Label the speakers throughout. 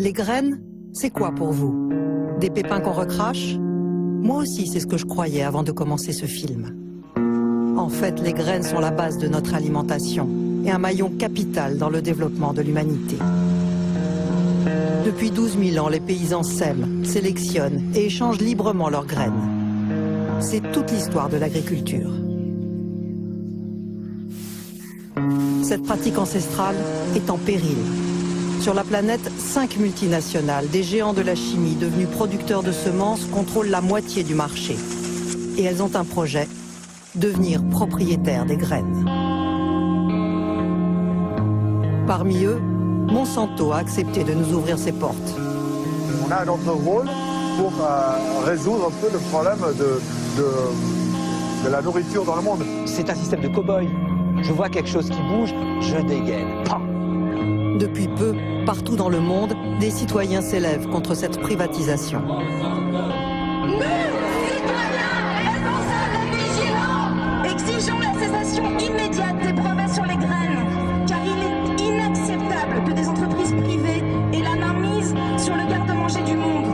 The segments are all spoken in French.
Speaker 1: Les graines, c'est quoi pour vous? Des pépins qu'on recrache? Moi aussi, c'est ce que je croyais avant de commencer ce film. En fait, les graines sont la base de notre alimentation et un maillon capital dans le développement de l'humanité. Depuis 12 000 ans, les paysans sèment, sélectionnent et échangent librement leurs graines. C'est toute l'histoire de l'agriculture. Cette pratique ancestrale est en péril. Sur la planète, 5 multinationales, des géants de la chimie devenus producteurs de semences, contrôlent la moitié du marché. Et elles ont un projet, devenir propriétaires des graines. Parmi eux, Monsanto a accepté de nous ouvrir ses portes.
Speaker 2: On a notre rôle pour résoudre un peu le problème de la nourriture dans le monde.
Speaker 3: C'est un système de cow-boy. Je vois quelque chose qui bouge, je dégaine. Pam.
Speaker 1: Depuis peu, partout dans le monde, des citoyens s'élèvent contre cette privatisation.
Speaker 4: Nous, citoyens, responsables et vigilants, exigeons la cessation immédiate des brevets sur les graines, car il est inacceptable que des entreprises privées aient la main mise sur le garde-manger du monde.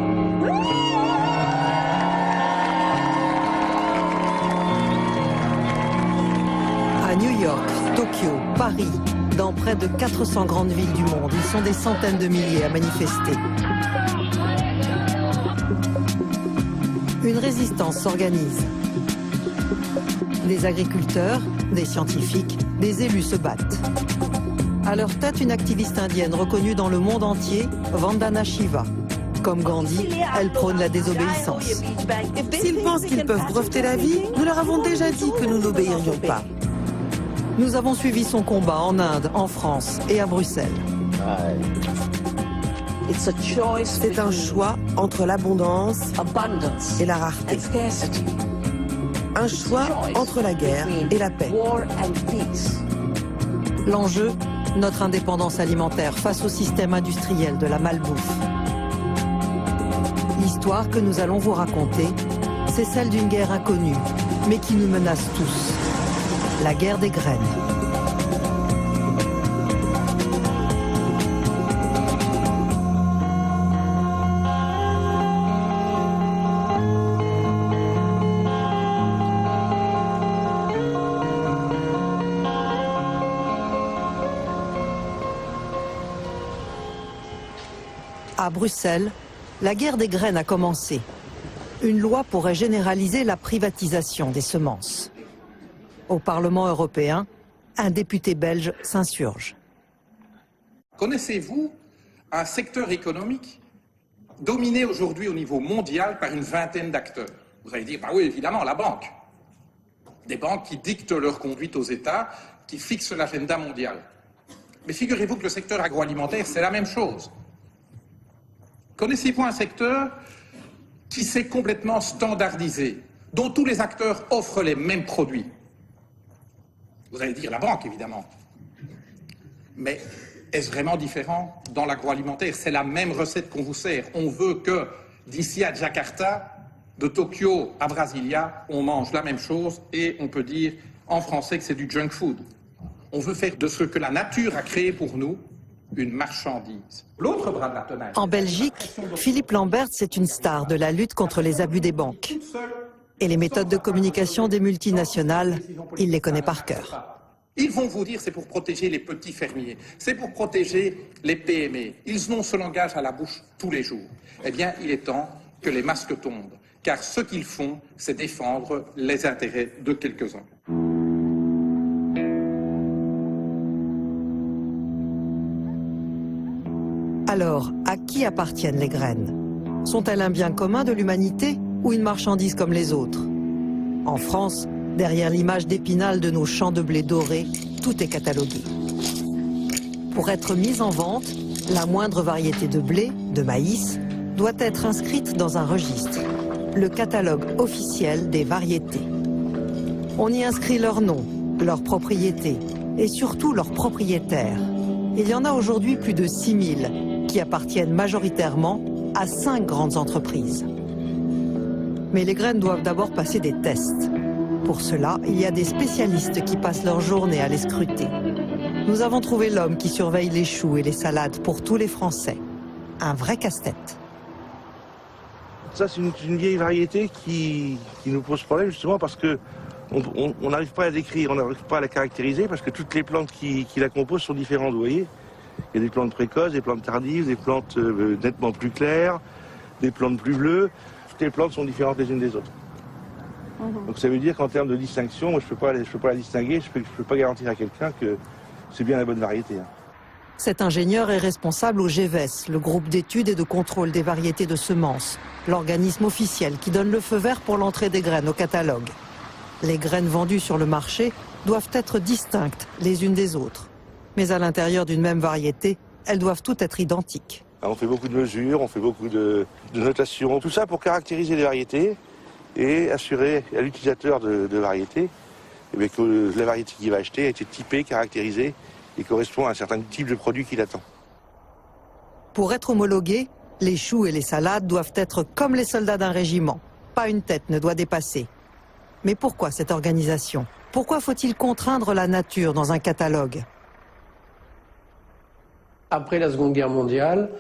Speaker 1: À New York, Tokyo, Paris, dans près de 400 grandes villes du monde, ils sont des centaines de milliers à manifester. Une résistance s'organise. Des agriculteurs, des scientifiques, des élus se battent. À leur tête, une activiste indienne reconnue dans le monde entier, Vandana Shiva. Comme Gandhi, elle prône la désobéissance.
Speaker 5: S'ils pensent qu'ils peuvent breveter la vie, nous leur avons déjà dit que nous n'obéirions pas.
Speaker 1: Nous avons suivi son combat en Inde, en France et à Bruxelles.
Speaker 5: C'est un choix entre l'abondance et la rareté. Un choix entre la guerre et la paix.
Speaker 1: L'enjeu, notre indépendance alimentaire face au système industriel de la malbouffe. L'histoire que nous allons vous raconter, c'est celle d'une guerre inconnue, mais qui nous menace tous. La guerre des graines. À Bruxelles, la guerre des graines a commencé. Une loi pourrait généraliser la privatisation des semences. Au Parlement européen, un député belge s'insurge.
Speaker 6: Connaissez-vous un secteur économique dominé aujourd'hui au niveau mondial par une vingtaine d'acteurs? Vous allez dire, bah oui, évidemment, la banque. Des banques qui dictent leur conduite aux États, qui fixent l'agenda mondial. Mais figurez-vous que le secteur agroalimentaire, c'est la même chose. Connaissez-vous un secteur qui s'est complètement standardisé, dont tous les acteurs offrent les mêmes produits? Vous allez dire la banque, évidemment. Mais est-ce vraiment différent dans l'agroalimentaire? C'est la même recette qu'on vous sert. On veut que, d'ici à Jakarta, de Tokyo à Brasilia, on mange la même chose et on peut dire en français que c'est du junk food. On veut faire de ce que la nature a créé pour nous une marchandise. L'autre bras de la tenaille.
Speaker 1: En Belgique, Philippe Lamberts est une star de la lutte contre les abus des banques. Et les méthodes de communication des multinationales, il les connaît par cœur.
Speaker 6: Ils vont vous dire c'est pour protéger les petits fermiers, c'est pour protéger les PME. Ils ont ce langage à la bouche tous les jours. Eh bien, il est temps que les masques tombent, car ce qu'ils font, c'est défendre les intérêts de quelques-uns.
Speaker 1: Alors, à qui appartiennent les graines? Sont-elles un bien commun de l'humanité ou une marchandise comme les autres? En France, derrière l'image d'Épinal de nos champs de blé doré, tout est catalogué. Pour être mise en vente, la moindre variété de blé, de maïs, doit être inscrite dans un registre, le catalogue officiel des variétés. On y inscrit leur nom, leurs propriétés et surtout leurs propriétaires. Il y en a aujourd'hui plus de 6000 qui appartiennent majoritairement à 5 grandes entreprises. Mais les graines doivent d'abord passer des tests. Pour cela, il y a des spécialistes qui passent leur journée à les scruter. Nous avons trouvé l'homme qui surveille les choux et les salades pour tous les Français. un vrai casse-tête.
Speaker 7: Ça, c'est une vieille variété qui nous pose problème justement parce que on n'arrive pas à la décrire, on n'arrive pas à la caractériser parce que toutes les plantes qui la composent sont différentes, vous voyez. Il y a des plantes précoces, des plantes tardives, des plantes nettement plus claires, des plantes plus bleues. Toutes les plantes sont différentes les unes des autres. Donc ça veut dire qu'en termes de distinction, moi, je ne peux pas la distinguer, je peux pas garantir à quelqu'un que c'est bien la bonne variété.
Speaker 1: Cet ingénieur est responsable au GEVES, le groupe d'études et de contrôle des variétés de semences, l'organisme officiel qui donne le feu vert pour l'entrée des graines au catalogue. Les graines vendues sur le marché doivent être distinctes les unes des autres. Mais à l'intérieur d'une même variété, elles doivent toutes être identiques.
Speaker 7: On fait beaucoup de mesures, on fait beaucoup de notations, tout ça pour caractériser les variétés et assurer à l'utilisateur de variétés que la variété qu'il va acheter a été typée, caractérisée et correspond à un certain type de produit qu'il attend.
Speaker 1: Pour être homologués, les choux et les salades doivent être comme les soldats d'un régiment. Pas une tête ne doit dépasser. Mais pourquoi cette organisation? Pourquoi faut-il contraindre la nature dans un catalogue?
Speaker 8: Après la Seconde Guerre mondiale,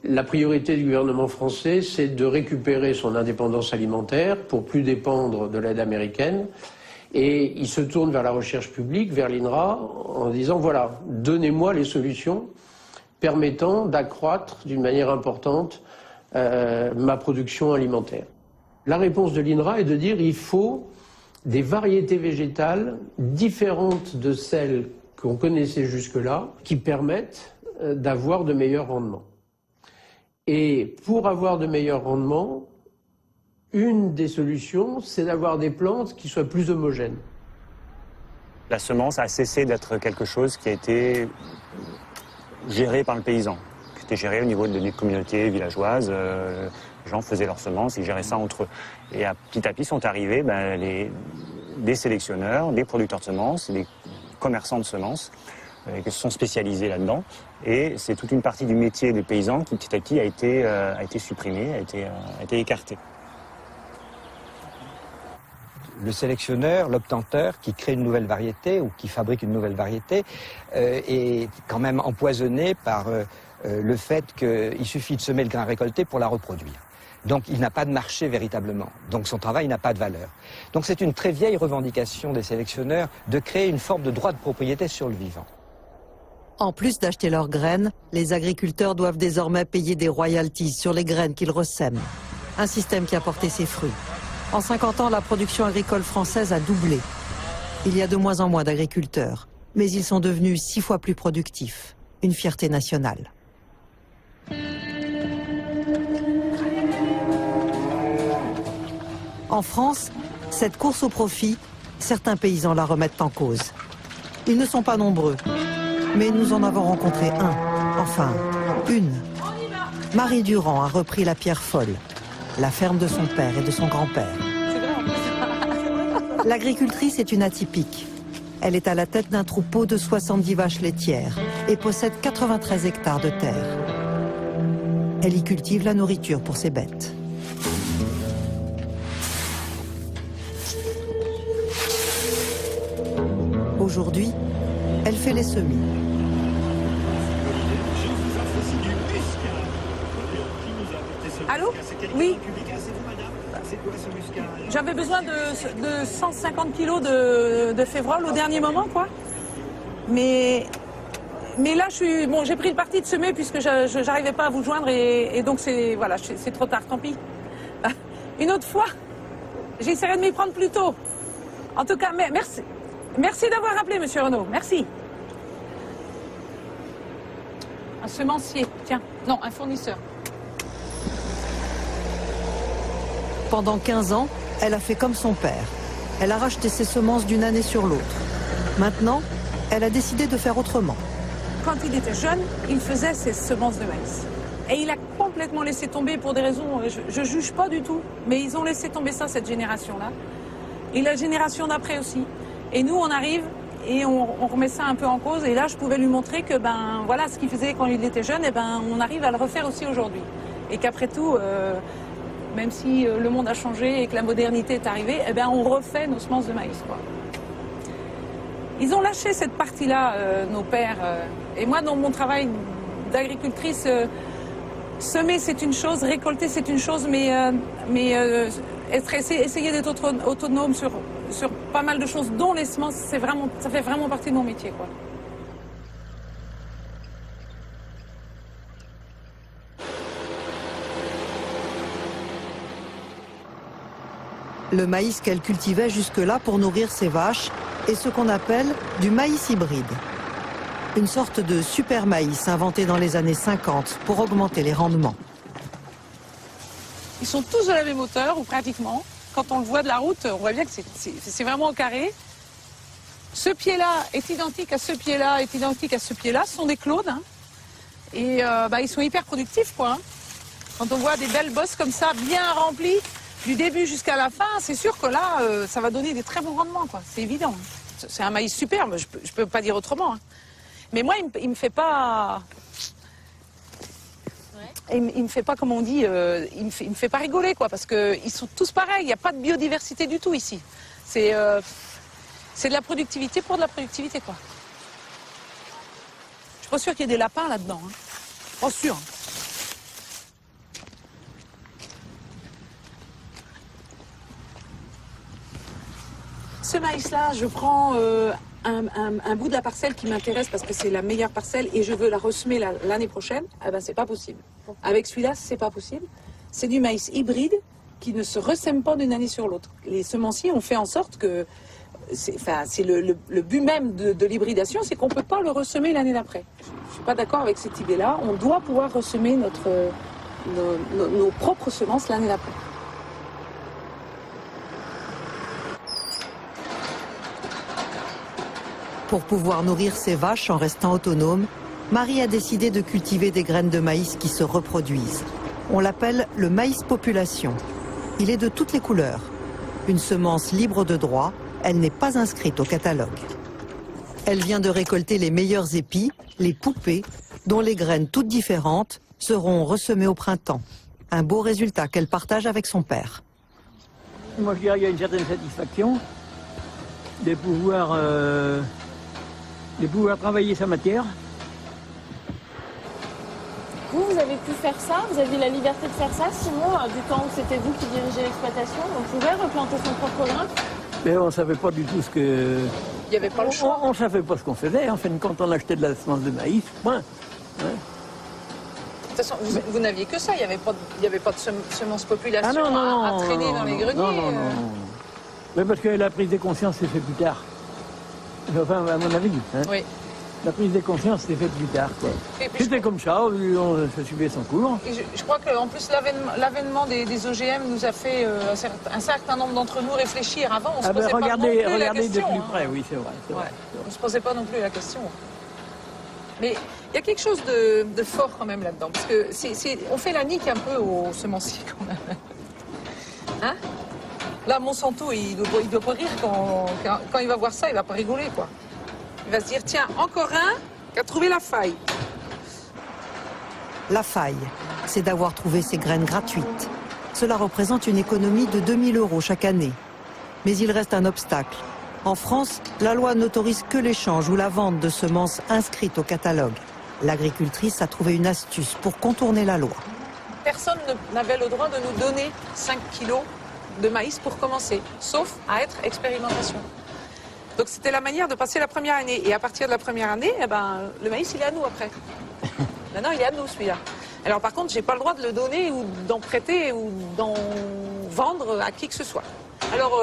Speaker 8: la priorité du gouvernement français, c'est de récupérer son indépendance alimentaire pour plus dépendre de l'aide américaine. Et il se tourne vers la recherche publique, vers l'INRA, en disant, voilà, donnez-moi les solutions permettant d'accroître d'une manière importante ma production alimentaire. La réponse de l'INRA est de dire, il faut des variétés végétales différentes de celles qu'on connaissait jusque-là, qui permettent d'avoir de meilleurs rendements. Et pour avoir de meilleurs rendements, une des solutions, c'est d'avoir des plantes qui soient plus homogènes.
Speaker 9: La semence a cessé d'être quelque chose qui a été géré par le paysan, qui était géré au niveau des communautés villageoises. Les gens faisaient leurs semences, ils géraient ça entre eux. Et petit à petit sont arrivés des sélectionneurs, des producteurs de semences, des commerçants de semences qui se sont spécialisés là-dedans. Et c'est toute une partie du métier des paysans qui petit à petit a été supprimée, a été écartée.
Speaker 3: Le sélectionneur, l'obtenteur qui crée une nouvelle variété ou qui fabrique une nouvelle variété est quand même empoisonné par le fait qu'il suffit de semer le grain récolté pour la reproduire. Donc il n'a pas de marché véritablement, donc son travail n'a pas de valeur. Donc c'est une très vieille revendication des sélectionneurs de créer une forme de droit de propriété sur le vivant.
Speaker 1: En plus d'acheter leurs graines, les agriculteurs doivent désormais payer des royalties sur les graines qu'ils ressèment. Un système qui a porté ses fruits. En 50 ans, la production agricole française a doublé. Il y a de moins en moins d'agriculteurs, mais ils sont devenus 6 fois plus productifs. Une fierté nationale. En France, cette course au profit, certains paysans la remettent en cause. Ils ne sont pas nombreux, mais nous en avons rencontré un, enfin, une. Marie Durand a repris la pierre folle, la ferme de son père et de son grand-père. L'agricultrice est une atypique. Elle est à la tête d'un troupeau de 70 vaches laitières et possède 93 hectares de terre. Elle y cultive la nourriture pour ses bêtes. Aujourd'hui, elle fait les semis.
Speaker 10: Allô? Oui. J'avais besoin de 150 kilos de févrole au dernier moment, quoi. Mais là, j'ai pris le parti de semer puisque je n'arrivais pas à vous joindre et donc c'est trop tard, tant pis. Une autre fois, j'essaierai de m'y prendre plus tôt. En tout cas, merci. Merci d'avoir appelé, monsieur Renaud. Merci. Un semencier, tiens. Non, un fournisseur.
Speaker 1: Pendant 15 ans, elle a fait comme son père. Elle a racheté ses semences d'une année sur l'autre. Maintenant, elle a décidé de faire autrement.
Speaker 10: Quand il était jeune, il faisait ses semences de maïs. Et il a complètement laissé tomber pour des raisons, je ne juge pas du tout, mais ils ont laissé tomber ça, cette génération-là. Et la génération d'après aussi. Et nous, on arrive et on remet ça un peu en cause. Et là, je pouvais lui montrer que voilà ce qu'il faisait quand il était jeune, et on arrive à le refaire aussi aujourd'hui. Et qu'après tout, même si le monde a changé et que la modernité est arrivée, on refait nos semences de maïs, quoi. Ils ont lâché cette partie-là, nos pères. Et moi, dans mon travail d'agricultrice, Semer c'est une chose, récolter c'est une chose, mais essayer d'être autonome sur pas mal de choses, dont les semences, ça fait vraiment partie de mon métier, quoi.
Speaker 1: Le maïs qu'elle cultivait jusque-là pour nourrir ses vaches est ce qu'on appelle du maïs hybride. Une sorte de super maïs inventé dans les années 50 pour augmenter les rendements.
Speaker 10: Ils sont tous de la même hauteur, ou pratiquement. Quand on le voit de la route, on voit bien que c'est vraiment au carré. Ce pied-là est identique à ce pied-là, est identique à ce pied-là. Ce sont des clones. Hein. Et ils sont hyper productifs, quoi. Hein. Quand on voit des belles bosses comme ça, bien remplies, du début jusqu'à la fin, c'est sûr que là, ça va donner des très bons rendements, quoi. C'est évident. C'est un maïs superbe, je peux pas dire autrement. Hein. Mais moi, il me fait pas... Il me fait pas, comme on dit, il me fait pas rigoler, quoi, parce qu'ils sont tous pareils. Il n'y a pas de biodiversité du tout ici. C'est de la productivité pour de la productivité, quoi. Je suis pas sûre qu'il y ait des lapins là-dedans. Hein. Pas sûr. Ce maïs-là, je prends un bout de la parcelle qui m'intéresse parce que c'est la meilleure parcelle et je veux la ressemer l'année prochaine. Ah ben, c'est pas possible. Avec celui-là, c'est pas possible. C'est du maïs hybride qui ne se ressème pas d'une année sur l'autre. Les semenciers ont fait en sorte que c'est le but même de l'hybridation, c'est qu'on ne peut pas le ressemer l'année d'après. Je ne suis pas d'accord avec cette idée-là. On doit pouvoir ressemer nos propres semences l'année d'après.
Speaker 1: Pour pouvoir nourrir ses vaches en restant autonome, Marie a décidé de cultiver des graines de maïs qui se reproduisent. On l'appelle le maïs population. Il est de toutes les couleurs. Une semence libre de droit, elle n'est pas inscrite au catalogue. Elle vient de récolter les meilleurs épis, les poupées, dont les graines toutes différentes seront ressemées au printemps. Un beau résultat qu'elle partage avec son père.
Speaker 11: Moi je dirais qu'il y a une certaine satisfaction de pouvoir travailler sa matière.
Speaker 12: Vous avez pu faire ça, vous aviez la liberté de faire ça, sinon, du temps où c'était vous qui dirigez l'exploitation, on pouvait replanter son propre grain.
Speaker 11: Mais on ne savait pas du tout ce que...
Speaker 10: Il n'y avait pas le choix.
Speaker 11: On ne savait pas ce qu'on faisait, en fin de compte on achetait de la semence de maïs, point. Ouais.
Speaker 10: De toute façon, vous n'aviez que ça, il n'y avait pas de semence population à traîner dans les greniers.
Speaker 11: Non. Mais parce que la prise de conscience s'est faite plus tard. Enfin, à mon avis. Hein. Oui. La prise de conscience s'est faite plus tard. C'était comme ça, ça suivait son cours.
Speaker 10: Et je crois qu'en plus, l'avènement des OGM nous a fait un certain nombre d'entre nous réfléchir. Avant, on ne se posait pas non plus la question.
Speaker 11: De plus près, oui, c'est vrai.
Speaker 10: On ne se posait pas non plus la question. Mais il y a quelque chose de fort quand même là-dedans. Parce que on fait la nique un peu aux semenciers quand même. Hein? Là, Monsanto, il doit pas rire quand il va voir ça, il va pas rigoler, quoi. Il va se dire, tiens, encore un qui a trouvé la faille.
Speaker 1: La faille, c'est d'avoir trouvé ces graines gratuites. Cela représente une économie de 2000 € chaque année. Mais il reste un obstacle. En France, la loi n'autorise que l'échange ou la vente de semences inscrites au catalogue. L'agricultrice a trouvé une astuce pour contourner la loi.
Speaker 10: Personne n'avait le droit de nous donner 5 kilos de maïs pour commencer, sauf à être expérimentation. Donc c'était la manière de passer la première année. Et à partir de la première année, le maïs, il est à nous après. Maintenant, il est à nous, celui-là. Alors par contre, j'ai pas le droit de le donner ou d'en prêter ou d'en vendre à qui que ce soit. Alors,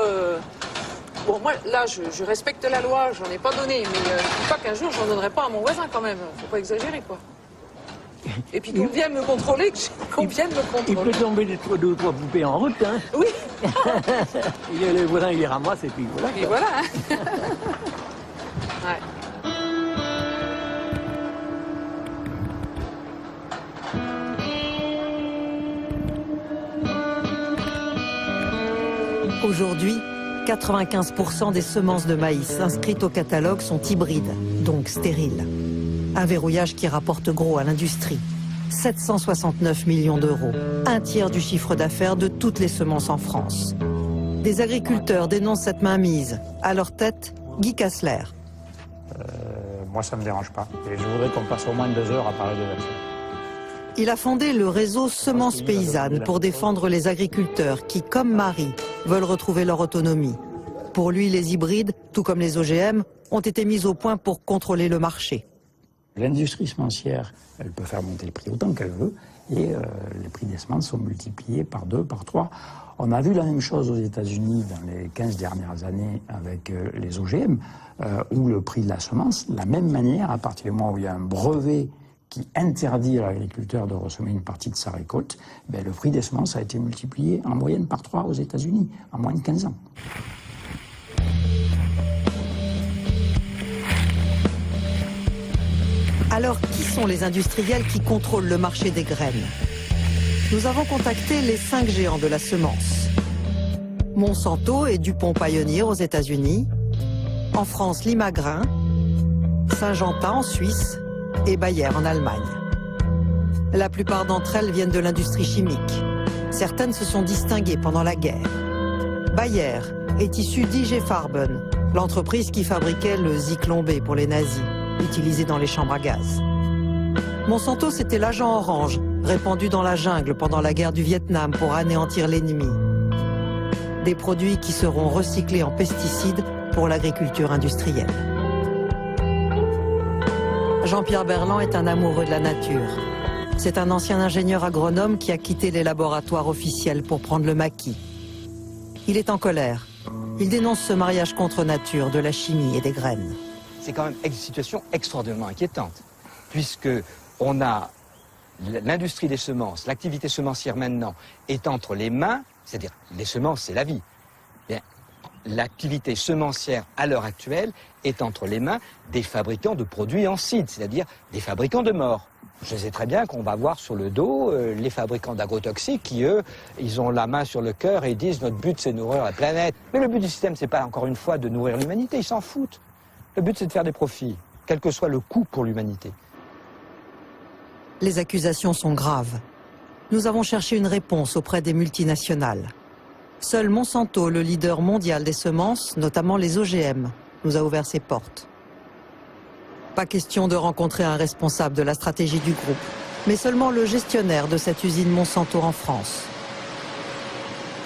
Speaker 10: bon, moi, là, je respecte la loi, j'en ai pas donné, mais je dis pas qu'un jour, j'en donnerai pas à mon voisin quand même. Faut pas exagérer, quoi. Et puis qu'on vienne me contrôler, qu'on vienne me contrôler.
Speaker 11: Il peut tomber deux ou trois poupées en route, hein.
Speaker 10: Oui.
Speaker 11: Le voisin, il les ramasse et puis voilà.
Speaker 10: Et voilà. Hein. Ouais.
Speaker 1: Aujourd'hui, 95% des semences de maïs inscrites au catalogue sont hybrides, donc stériles. Un verrouillage qui rapporte gros à l'industrie. 769 millions d'euros, un tiers du chiffre d'affaires de toutes les semences en France. Des agriculteurs dénoncent cette mainmise. À leur tête, Guy Kassler.
Speaker 9: Moi, ça ne me dérange pas. Et je voudrais qu'on passe au moins 2 heures à parler de là-dessus.
Speaker 1: Il a fondé le réseau Semences Paysannes pour défendre les agriculteurs qui, comme Marie, veulent retrouver leur autonomie. Pour lui, les hybrides, tout comme les OGM, ont été mis au point pour contrôler le marché.
Speaker 13: L'industrie semencière, elle peut faire monter le prix autant qu'elle veut, et les prix des semences sont multipliés par 2, par 3. On a vu la même chose aux États-Unis dans les 15 dernières années avec les OGM, où le prix de la semence, de la même manière, à partir du moment où il y a un brevet qui interdit à l'agriculteur de ressemer une partie de sa récolte, ben, le prix des semences a été multiplié en moyenne par 3 aux États-Unis, en moins de 15 ans.
Speaker 1: Alors, qui sont les industriels qui contrôlent le marché des graines? Nous avons contacté les 5 géants de la semence. Monsanto et DuPont Pioneer aux États-Unis, en France Limagrain, Syngenta en Suisse et Bayer en Allemagne. La plupart d'entre elles viennent de l'industrie chimique. Certaines se sont distinguées pendant la guerre. Bayer est issue d'IG Farben, l'entreprise qui fabriquait le Zyklon B pour les nazis, utilisé dans les chambres à gaz. Monsanto, c'était l'agent orange, répandu dans la jungle pendant la guerre du Vietnam pour anéantir l'ennemi. Des produits qui seront recyclés en pesticides pour l'agriculture industrielle. Jean-Pierre Berland est un amoureux de la nature. C'est un ancien ingénieur agronome qui a quitté les laboratoires officiels pour prendre le maquis. Il est en colère. Il dénonce ce mariage contre nature de la chimie et des graines.
Speaker 3: C'est quand même une situation extraordinairement inquiétante, puisque on a l'industrie des semences, l'activité semencière maintenant est entre les mains, c'est-à-dire les semences, c'est la vie. L'activité semencière à l'heure actuelle est entre les mains des fabricants de produits en seed, c'est-à-dire des fabricants de morts. Je sais très bien qu'on va voir sur le dos les fabricants d'agrotoxiques qui, eux, ils ont la main sur le cœur et disent notre but c'est de nourrir la planète. Mais le but du système, c'est pas encore une fois de nourrir l'humanité, ils s'en foutent. Le but c'est de faire des profits, quel que soit le coût pour l'humanité.
Speaker 1: Les accusations sont graves. Nous avons cherché une réponse auprès des multinationales. Seul Monsanto, le leader mondial des semences, notamment les OGM, nous a ouvert ses portes. Pas question de rencontrer un responsable de la stratégie du groupe, mais seulement le gestionnaire de cette usine Monsanto en France.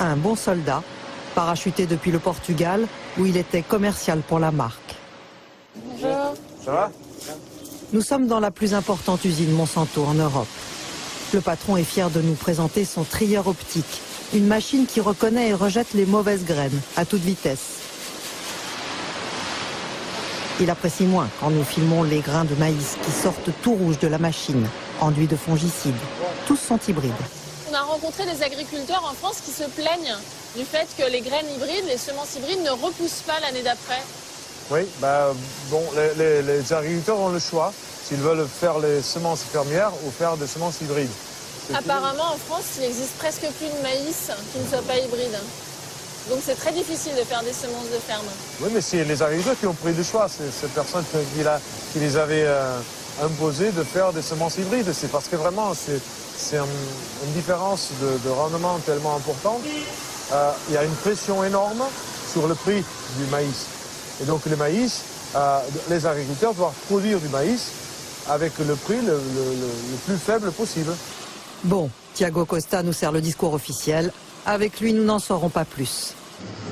Speaker 1: Un bon soldat, parachuté depuis le Portugal, où il était commercial pour la marque.
Speaker 12: Bonjour.
Speaker 2: Ça va?
Speaker 1: Nous sommes dans la plus importante usine Monsanto en Europe. Le patron est fier de nous présenter son trieur optique, une machine qui reconnaît et rejette les mauvaises graines à toute vitesse. Il apprécie moins quand nous filmons les grains de maïs qui sortent tout rouges de la machine, enduits de fongicides. Tous sont hybrides.
Speaker 12: On a rencontré des agriculteurs en France qui se plaignent du fait que les graines hybrides, les semences hybrides ne repoussent pas l'année d'après.
Speaker 2: Oui, les agriculteurs ont le choix s'ils veulent faire les semences fermières ou faire des semences hybrides.
Speaker 12: Apparemment, en France, il existe presque plus de maïs qui ne soit pas hybride. Donc c'est très difficile de faire des semences de ferme.
Speaker 2: Oui, mais c'est les agriculteurs qui ont pris le choix. C'est cette personne qui les avait imposé de faire des semences hybrides. C'est parce que vraiment, c'est une différence de rendement tellement importante. Il y a une pression énorme sur le prix du maïs. Et donc le maïs, les agriculteurs doivent produire du maïs avec le prix le plus faible possible.
Speaker 1: Bon, Thiago Costa nous sert le discours officiel. Avec lui, nous n'en saurons pas plus.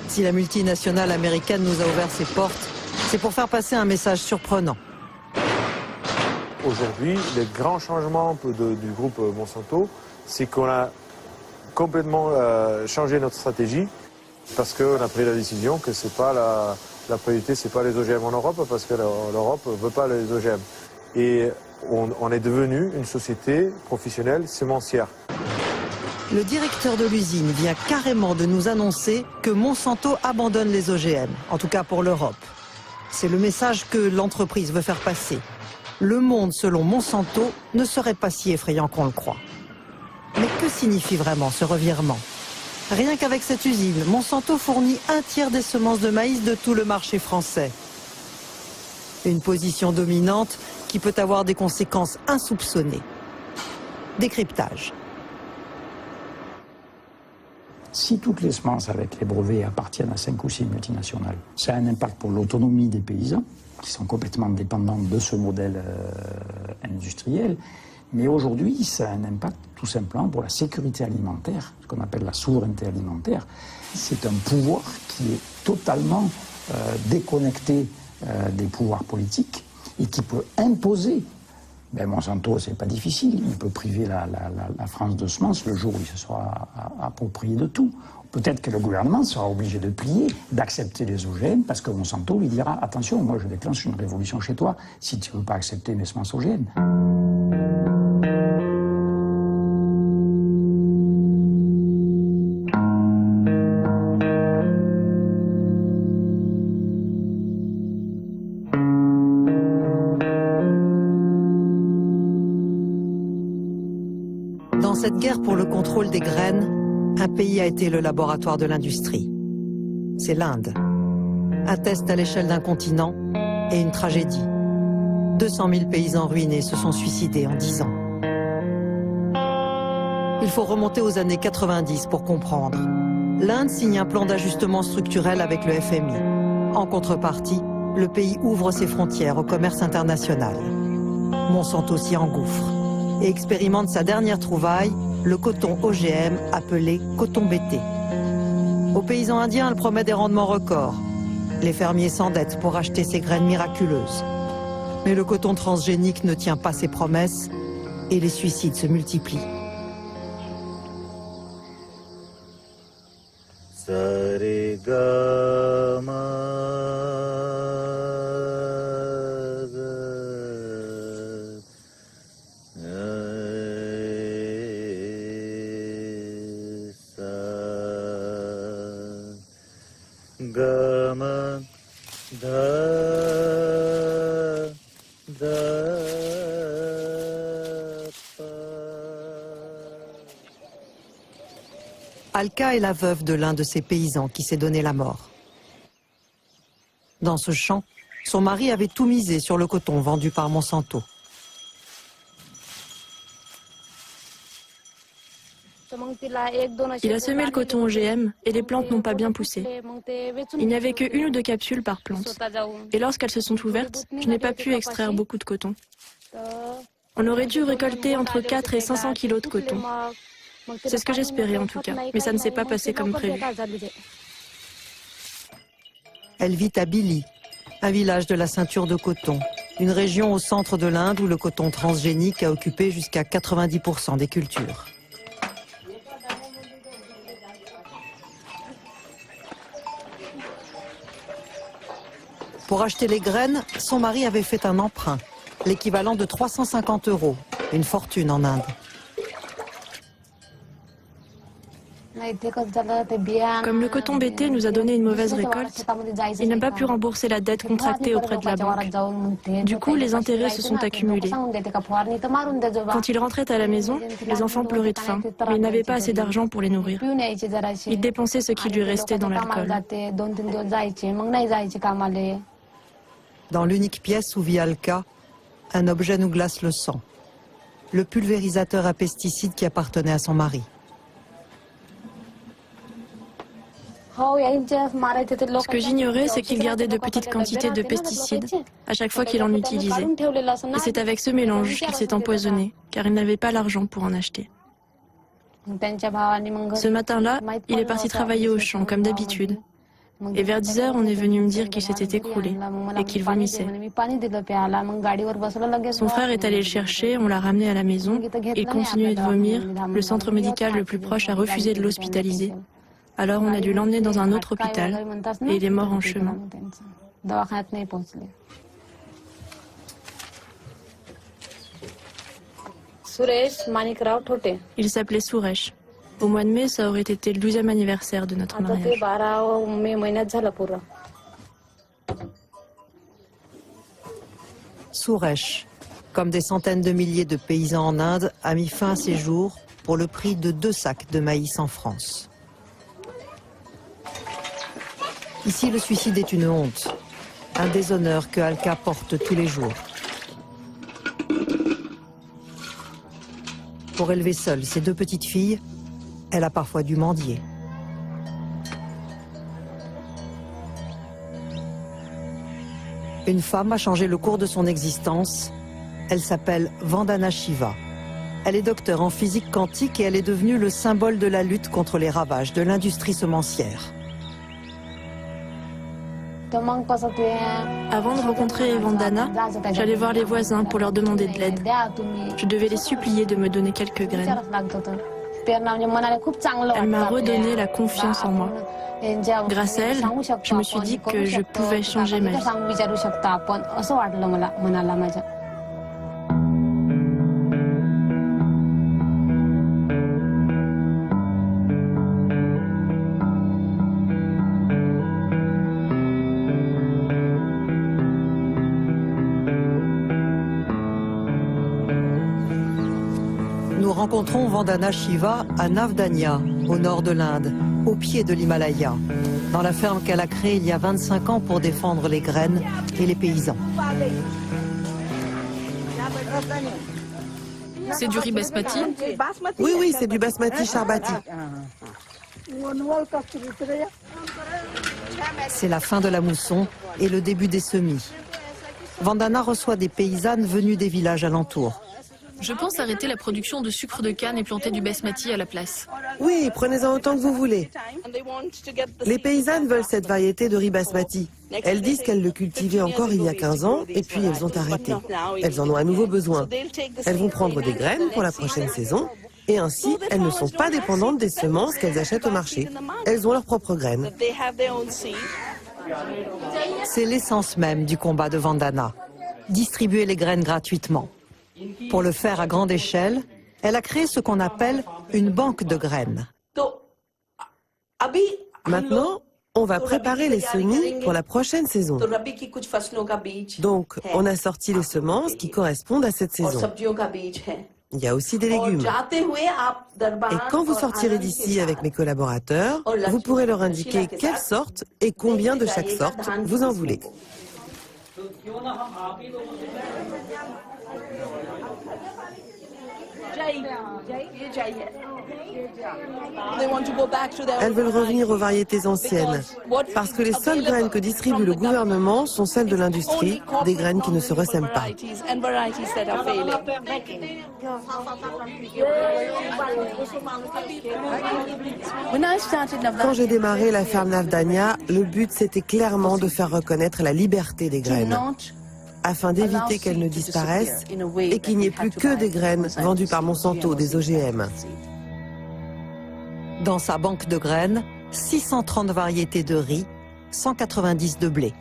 Speaker 1: Si la multinationale américaine nous a ouvert ses portes, c'est pour faire passer un message surprenant.
Speaker 2: Aujourd'hui, les grands changements du groupe Monsanto, c'est qu'on a complètement changé notre stratégie parce qu'on a pris la décision que c'est pas la priorité, c'est pas les OGM en Europe parce que l'Europe ne veut pas les OGM. Et on est devenu une société professionnelle sémencière.
Speaker 1: Le directeur de l'usine vient carrément de nous annoncer que Monsanto abandonne les OGM, en tout cas pour l'Europe. C'est le message que l'entreprise veut faire passer. Le monde, selon Monsanto, ne serait pas si effrayant qu'on le croit. Mais que signifie vraiment ce revirement? Rien qu'avec cette usine, Monsanto fournit 1/3 des semences de maïs de tout le marché français. Une position dominante qui peut avoir des conséquences insoupçonnées. Décryptage.
Speaker 13: Si toutes les semences avec les brevets appartiennent à 5 ou 6 multinationales, ça a un impact pour l'autonomie des paysans, qui sont complètement dépendants de ce modèle industriel, Mais aujourd'hui, ça a un impact tout simplement pour la sécurité alimentaire, ce qu'on appelle la souveraineté alimentaire. C'est un pouvoir qui est totalement déconnecté des pouvoirs politiques et qui peut imposer. Ben Monsanto, c'est pas difficile, il peut priver la France de semences le jour où il se sera approprié de tout. Peut-être que le gouvernement sera obligé de plier, d'accepter les OGM, parce que Monsanto lui dira « Attention, moi je déclenche une révolution chez toi si tu ne veux pas accepter mes semences OGM. »
Speaker 1: Dans cette guerre pour le contrôle des graines, un pays a été le laboratoire de l'industrie. C'est l'Inde. Un test à l'échelle d'un continent et une tragédie. 200 000 paysans ruinés se sont suicidés en 10 ans. Il faut remonter aux années 90 pour comprendre. L'Inde signe un plan d'ajustement structurel avec le FMI. En contrepartie, le pays ouvre ses frontières au commerce international. Monsanto s'y engouffre et expérimente sa dernière trouvaille, le coton OGM appelé coton BT. Aux paysans indiens, elle promet des rendements records. Les fermiers s'endettent pour acheter ces graines miraculeuses. Mais le coton transgénique ne tient pas ses promesses et les suicides se multiplient. Alka est la veuve de l'un de ces paysans qui s'est donné la mort. Dans ce champ, son mari avait tout misé sur le coton vendu par Monsanto.
Speaker 14: Il a semé le coton OGM et les plantes n'ont pas bien poussé. Il n'y avait que 1 ou 2 capsules par plante. Et lorsqu'elles se sont ouvertes, je n'ai pas pu extraire beaucoup de coton. On aurait dû récolter entre 4 et 500 kilos de coton. C'est ce que j'espérais en tout cas, mais ça ne s'est pas passé comme prévu.
Speaker 1: Elle vit à Billi, un village de la ceinture de coton, une région au centre de l'Inde où le coton transgénique a occupé jusqu'à 90% des cultures. Pour acheter les graines, son mari avait fait un emprunt, l'équivalent de 350 €, une fortune en Inde.
Speaker 14: Comme le coton BT nous a donné une mauvaise récolte, il n'a pas pu rembourser la dette contractée auprès de la banque. Du coup, les intérêts se sont accumulés. Quand il rentrait à la maison, les enfants pleuraient de faim, mais il n'avait pas assez d'argent pour les nourrir. Il dépensait ce qui lui restait dans l'alcool.
Speaker 1: Dans l'unique pièce où vit Alka, un objet nous glace le sang. Le pulvérisateur à pesticides qui appartenait à son mari.
Speaker 14: Ce que j'ignorais, c'est qu'il gardait de petites quantités de pesticides à chaque fois qu'il en utilisait. Et c'est avec ce mélange qu'il s'est empoisonné, car il n'avait pas l'argent pour en acheter. Ce matin-là, il est parti travailler au champ, comme d'habitude. Et vers 10 h, on est venu me dire qu'il s'était écroulé et qu'il vomissait. Son frère est allé le chercher, on l'a ramené à la maison. Il continuait de vomir. Le centre médical le plus proche a refusé de l'hospitaliser. Alors on a dû l'emmener dans un autre hôpital et il est mort en chemin. Il s'appelait Suresh. Au mois de mai, ça aurait été le 12e anniversaire de notre mariage.
Speaker 1: Suresh, comme des centaines de milliers de paysans en Inde, a mis fin à ses jours pour le prix de 2 sacs de maïs en France. Ici, le suicide est une honte, un déshonneur que Alka porte tous les jours. Pour élever seule ses 2 petites filles, elle a parfois dû mendier. Une femme a changé le cours de son existence. Elle s'appelle Vandana Shiva, Elle est docteure en physique quantique et elle est devenue le symbole de la lutte contre les ravages de l'industrie semencière.
Speaker 14: Avant de rencontrer Vandana, j'allais voir les voisins pour leur demander de l'aide. Je devais les supplier de me donner quelques graines. Elle m'a redonné la confiance en moi. Grâce à elle, je me suis dit que je pouvais changer ma vie.
Speaker 1: Nous rencontrons Vandana Shiva à Navdanya, au nord de l'Inde, au pied de l'Himalaya, dans la ferme qu'elle a créée il y a 25 ans pour défendre les graines et les paysans.
Speaker 14: C'est du riz basmati?
Speaker 5: Oui, oui, c'est du basmati charbati.
Speaker 1: C'est la fin de la mousson et le début des semis. Vandana reçoit des paysannes venues des villages alentours.
Speaker 14: Je pense arrêter la production de sucre de canne et planter du basmati à la place.
Speaker 5: Oui, prenez-en autant que vous voulez. Les paysannes veulent cette variété de riz basmati. Elles disent qu'elles le cultivaient encore il y a 15 ans et puis elles ont arrêté. Elles en ont à nouveau besoin. Elles vont prendre des graines pour la prochaine saison et ainsi elles ne sont pas dépendantes des semences qu'elles achètent au marché. Elles ont leurs propres graines.
Speaker 1: C'est l'essence même du combat de Vandana, distribuer les graines gratuitement. Pour le faire à grande échelle, elle a créé ce qu'on appelle une banque de graines.
Speaker 5: Maintenant, on va préparer les semis pour la prochaine saison. Donc, on a sorti les semences qui correspondent à cette saison. Il y a aussi des légumes. Et quand vous sortirez d'ici avec mes collaborateurs, vous pourrez leur indiquer quelle sorte et combien de chaque sorte vous en voulez. Elles veulent revenir aux variétés anciennes, parce que les seules graines que distribue le gouvernement sont celles de l'industrie, des graines qui ne se ressèment pas. Quand j'ai démarré la ferme Navdanya, le but c'était clairement de faire reconnaître la liberté des graines, afin d'éviter qu'elles ne disparaissent et qu'il n'y ait plus que des graines vendues par Monsanto, des OGM.
Speaker 1: Dans sa banque de graines, 630 variétés de riz, 190 de blé.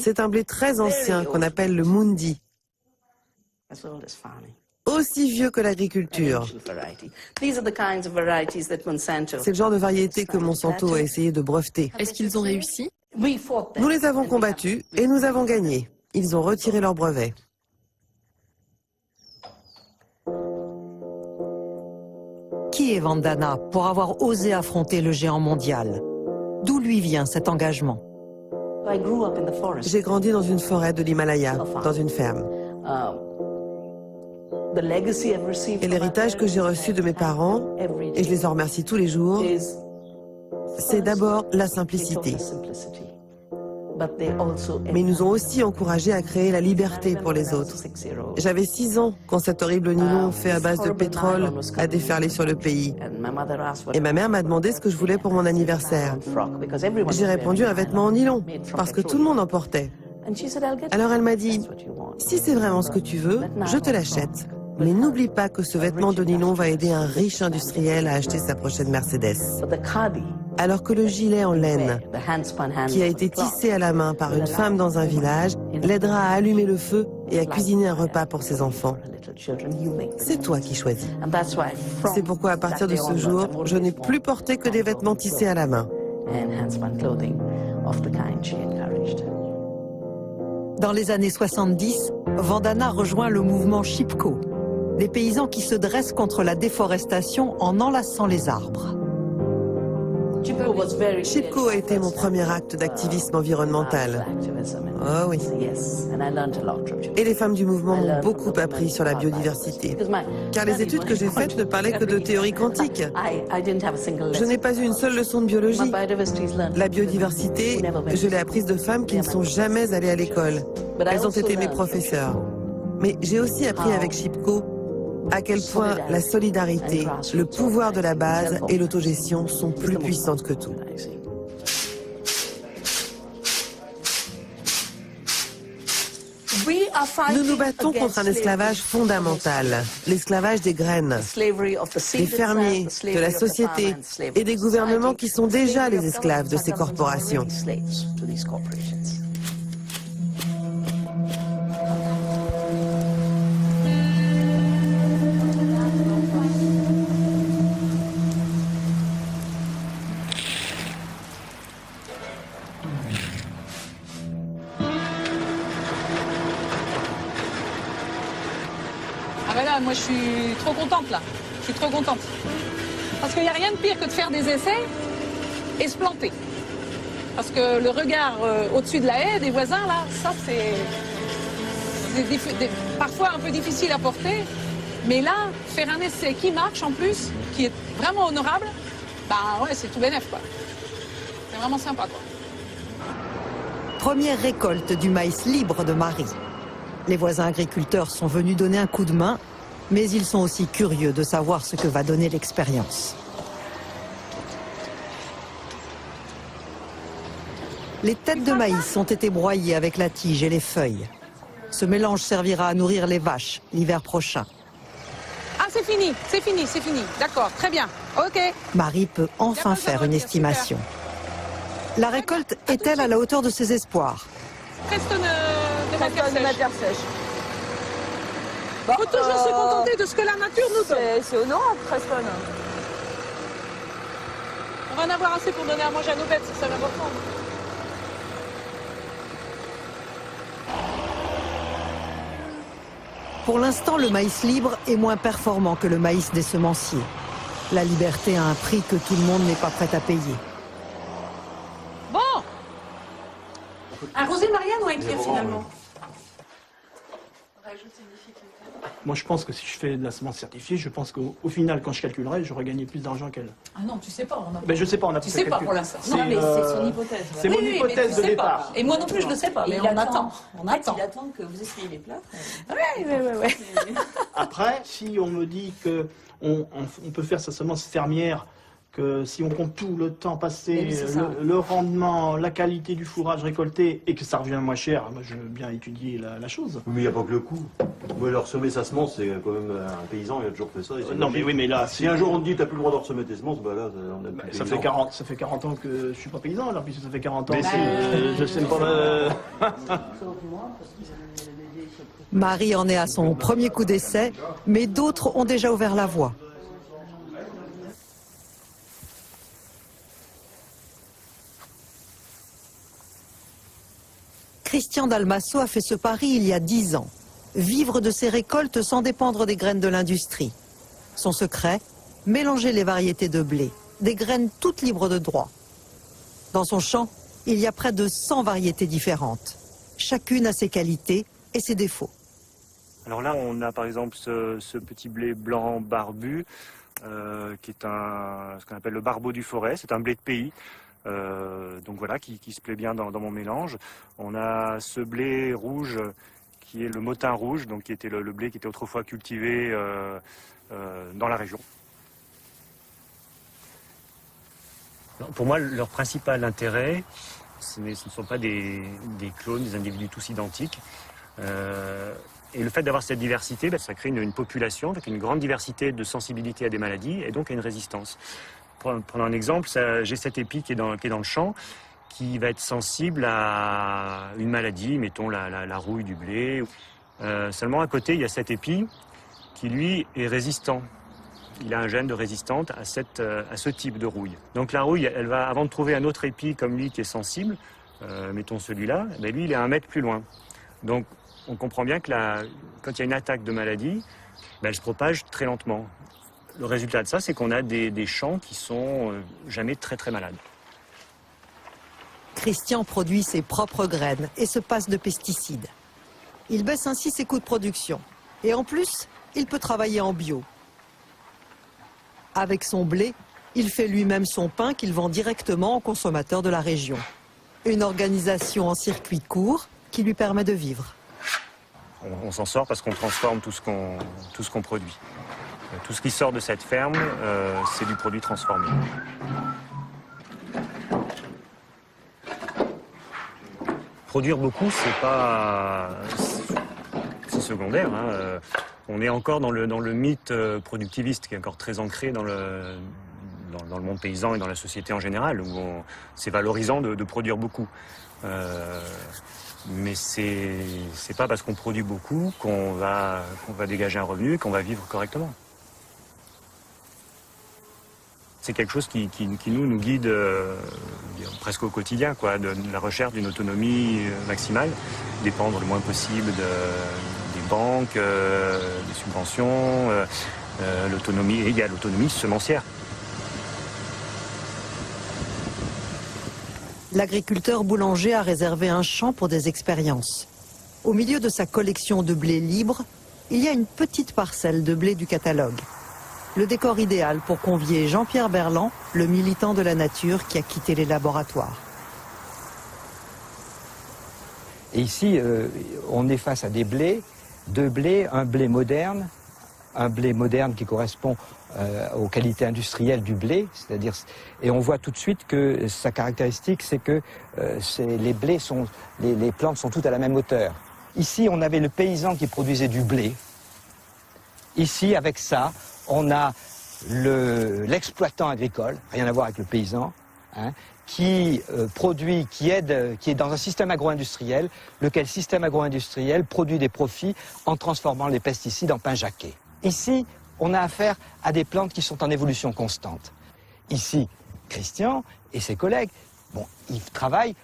Speaker 15: C'est
Speaker 5: un blé très ancien qu'on appelle le mundi, aussi vieux que l'agriculture. C'est le genre de variété que Monsanto a essayé de breveter.
Speaker 14: Est-ce qu'ils ont réussi?
Speaker 5: Nous les avons combattus et nous avons gagné. Ils ont retiré leur brevet.
Speaker 1: Qui est Vandana pour avoir osé affronter le géant mondial? D'où lui vient cet engagement?
Speaker 5: J'ai grandi dans une forêt de l'Himalaya, dans une ferme. Et l'héritage que j'ai reçu de mes parents, et je les en remercie tous les jours, c'est d'abord la simplicité. Mais ils nous ont aussi encouragés à créer la liberté pour les autres. J'avais 6 ans quand cet horrible nylon fait à base de pétrole a déferlé sur le pays. Et ma mère m'a demandé ce que je voulais pour mon anniversaire. J'ai répondu un vêtement en nylon, parce que tout le monde en portait. Alors elle m'a dit, si c'est vraiment ce que tu veux, je te l'achète. Mais n'oublie pas que ce vêtement de nylon va aider un riche industriel à acheter sa prochaine Mercedes. Alors que le gilet en laine, qui a été tissé à la main par une femme dans un village, l'aidera à allumer le feu et à cuisiner un repas pour ses enfants. C'est toi qui choisis. C'est pourquoi à partir de ce jour, je n'ai plus porté que des vêtements tissés à la main.
Speaker 1: Dans les années 70, Vandana rejoint le mouvement Chipko, des paysans qui se dressent contre la déforestation en enlaçant les arbres.
Speaker 5: Chipko a été mon premier acte d'activisme environnemental. Oh oui. Et les femmes du mouvement m'ont beaucoup appris sur la biodiversité. Car les études que j'ai faites ne parlaient que de théorie quantique. Je n'ai pas eu une seule leçon de biologie. La biodiversité, je l'ai apprise de femmes qui ne sont jamais allées à l'école. Elles ont été mes professeurs. Mais j'ai aussi appris avec Chipko à quel point la solidarité, le pouvoir de la base et l'autogestion sont plus puissantes que tout. Nous nous battons contre un esclavage fondamental, l'esclavage des graines, des fermiers, de la société et des gouvernements qui sont déjà les esclaves de ces corporations.
Speaker 10: Moi, je suis trop contente, là. Je suis trop contente. Parce qu'il n'y a rien de pire que de faire des essais et se planter. Parce que le regard au-dessus de la haie des voisins, là, ça, c'est parfois un peu difficile à porter. Mais là, faire un essai qui marche, en plus, qui est vraiment honorable, bah ouais, c'est tout bénef, quoi. C'est vraiment sympa, quoi.
Speaker 1: Première récolte du maïs libre de Marie. Les voisins agriculteurs sont venus donner un coup de main, mais ils sont aussi curieux de savoir ce que va donner l'expérience. Les têtes de maïs ont été broyées avec la tige et les feuilles. Ce mélange servira à nourrir les vaches l'hiver prochain.
Speaker 10: Ah, c'est fini, c'est fini, c'est fini. D'accord, très bien. OK.
Speaker 1: Marie peut enfin faire une estimation. La récolte est-elle à la hauteur de ses espoirs?
Speaker 10: 13 tonnes de matière sèche. Il faut toujours se contenter de ce que la nature nous donne.
Speaker 16: C'est honorable, 13 tonnes.
Speaker 10: On va en avoir assez pour donner à manger à nos bêtes, c'est ça l'important.
Speaker 1: Pour l'instant, le maïs libre est moins performant que le maïs des semenciers. La liberté a un prix que tout le monde n'est pas prêt à payer.
Speaker 10: Bon. Arroser Marianne ou écrire finalement?
Speaker 11: Moi, je pense que si je fais de la semence certifiée, je pense qu'au final, quand je calculerai, j'aurais gagné plus d'argent qu'elle.
Speaker 10: Ah non, tu sais pas.
Speaker 11: Ben, je sais pas, on a
Speaker 10: Tu sais pas pour l'instant.
Speaker 16: Non, mais c'est son hypothèse.
Speaker 11: C'est mon hypothèse de départ.
Speaker 10: Et moi non plus, je ne sais pas, mais on attend. On attend.
Speaker 16: Il attend que vous essayiez les plats.
Speaker 10: Oui.
Speaker 11: Après, si on me dit qu'on peut faire sa semence fermière, que si on compte tout le temps passé, le rendement, la qualité du fourrage récolté et que ça revient moins cher, moi je veux bien étudier la chose.
Speaker 17: Oui, mais il n'y a pas que le coût. Moi, leur semer sa semence, c'est quand même un paysan, il a toujours fait ça.
Speaker 11: Non, mais oui, mais là...
Speaker 17: Si un jour on te dit que tu n'as plus le droit de ressemer tes semences, bah là, on a plus
Speaker 11: ça fait 40 ans que je ne suis pas paysan, alors, puisque ça fait 40 ans
Speaker 17: mais
Speaker 11: que je ne sais pas...
Speaker 1: Marie en est à son premier coup d'essai, mais d'autres ont déjà ouvert la voie. Christian Dalmasso a fait ce pari il y a 10 ans. Vivre de ses récoltes sans dépendre des graines de l'industrie. Son secret, mélanger les variétés de blé, des graines toutes libres de droit. Dans son champ, il y a près de 100 variétés différentes. Chacune a ses qualités et ses défauts.
Speaker 9: Alors là, on a par exemple ce petit blé blanc barbu, qui est ce qu'on appelle le barbeau du forêt. C'est un blé de pays. Donc voilà, qui se plaît bien dans mon mélange. On a ce blé rouge qui est le motin rouge, donc qui était le blé qui était autrefois cultivé dans la région. Alors, pour moi, leur principal intérêt, ce ne sont pas des clones, des individus tous identiques. Et le fait d'avoir cette diversité, ça crée une population avec une grande diversité de sensibilité à des maladies et donc à une résistance. Prenons un exemple, j'ai cet épi qui est dans le champ, qui va être sensible à une maladie, mettons la rouille du blé. Seulement à côté, il y a cet épi qui, lui, est résistant. Il a un gène de résistante à ce type de rouille. Donc la rouille, elle va, avant de trouver un autre épi comme lui qui est sensible, mettons celui-là, ben lui, il est à 1 mètre plus loin. Donc on comprend bien que quand il y a une attaque de maladie, ben elle se propage très lentement. le résultat de ça, c'est qu'on a des champs qui sont jamais très très malades.
Speaker 1: Christian produit ses propres graines et se passe de pesticides. Il baisse ainsi ses coûts de production. Et en plus, il peut travailler en bio. Avec son blé, il fait lui-même son pain qu'il vend directement aux consommateurs de la région. Une organisation en circuit court qui lui permet de vivre.
Speaker 9: On s'en sort parce qu'on transforme tout ce qu'on produit. Tout ce qui sort de cette ferme, c'est du produit transformé. Produire beaucoup, c'est secondaire. Hein. On est encore dans le mythe productiviste qui est encore très ancré dans le monde paysan et dans la société en général, où c'est valorisant de produire beaucoup. Mais c'est pas parce qu'on produit beaucoup qu'on va dégager un revenu, qu'on va vivre correctement. C'est quelque chose qui nous guide presque au quotidien, quoi, de la recherche d'une autonomie maximale, dépendre le moins possible des banques, des subventions, l'autonomie, et il y a l'autonomie semencière.
Speaker 1: L'agriculteur boulanger a réservé un champ pour des expériences. Au milieu de sa collection de blé libre, il y a une petite parcelle de blé du catalogue. Le décor idéal pour convier Jean-Pierre Berland, le militant de la nature qui a quitté les laboratoires.
Speaker 3: Et ici, on est face à des blés, deux blés, un blé moderne qui correspond aux qualités industrielles du blé, c'est-à-dire, et on voit tout de suite que sa caractéristique, c'est que les plantes sont toutes à la même hauteur. Ici, on avait le paysan qui produisait du blé. Ici, avec ça, on a l'exploitant agricole, rien à voir avec le paysan, hein, qui produit, qui est dans un système agro-industriel, lequel système agro-industriel produit des profits en transformant les pesticides en pain jaqué. Ici, on a affaire à des plantes qui sont en évolution constante. Ici, Christian et ses collègues, ils travaillent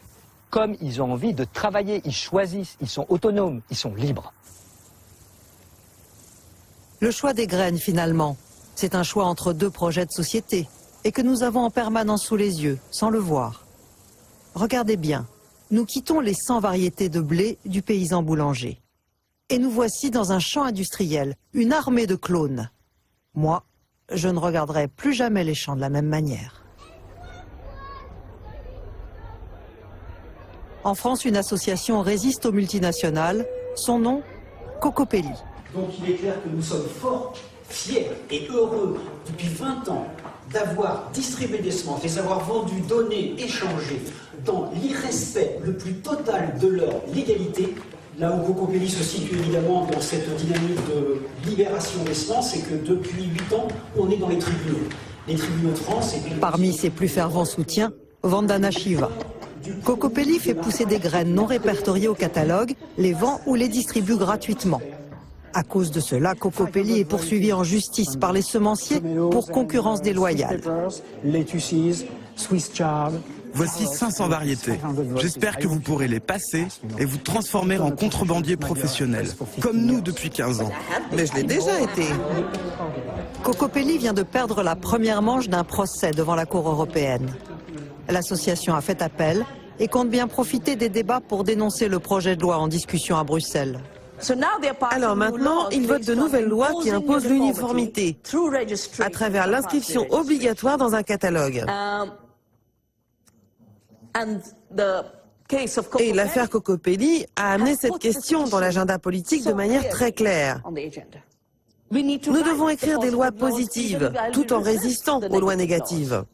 Speaker 3: comme ils ont envie de travailler, ils choisissent, ils sont autonomes, ils sont libres.
Speaker 1: Le choix des graines, finalement, c'est un choix entre deux projets de société et que nous avons en permanence sous les yeux, sans le voir. Regardez bien, nous quittons les 100 variétés de blé du paysan boulanger. Et nous voici dans un champ industriel, une armée de clones. Moi, je ne regarderai plus jamais les champs de la même manière. En France, une association résiste aux multinationales. Son nom, Cocopelli.
Speaker 18: Donc il est clair que nous sommes fort fiers et heureux depuis 20 ans d'avoir distribué des semences, les avoir vendues, données, échangées dans l'irrespect le plus total de leur légalité. Là où Cocopelli se situe évidemment dans cette dynamique de libération des semences, c'est que depuis 8 ans, on est dans les tribunaux. Les tribunaux de France...
Speaker 1: Parmi ses plus fervents soutiens, Vandana Shiva. Cocopelli fait pousser des graines non répertoriées au catalogue, les vend ou les distribue gratuitement. À cause de cela, Cocopelli est poursuivi en justice par les semenciers pour concurrence déloyale.
Speaker 19: Voici 500 variétés. J'espère que vous pourrez les passer et vous transformer en contrebandier professionnel, comme nous depuis 15 ans.
Speaker 5: Mais je l'ai déjà été.
Speaker 1: Cocopelli vient de perdre la première manche d'un procès devant la Cour européenne. L'association a fait appel et compte bien profiter des débats pour dénoncer le projet de loi en discussion à Bruxelles.
Speaker 5: Alors maintenant, ils votent de nouvelles lois qui imposent l'uniformité à travers l'inscription obligatoire dans un catalogue. Et l'affaire Cocopelli a amené cette question dans l'agenda politique de manière très claire. Nous devons écrire des lois positives, tout en résistant aux lois négatives.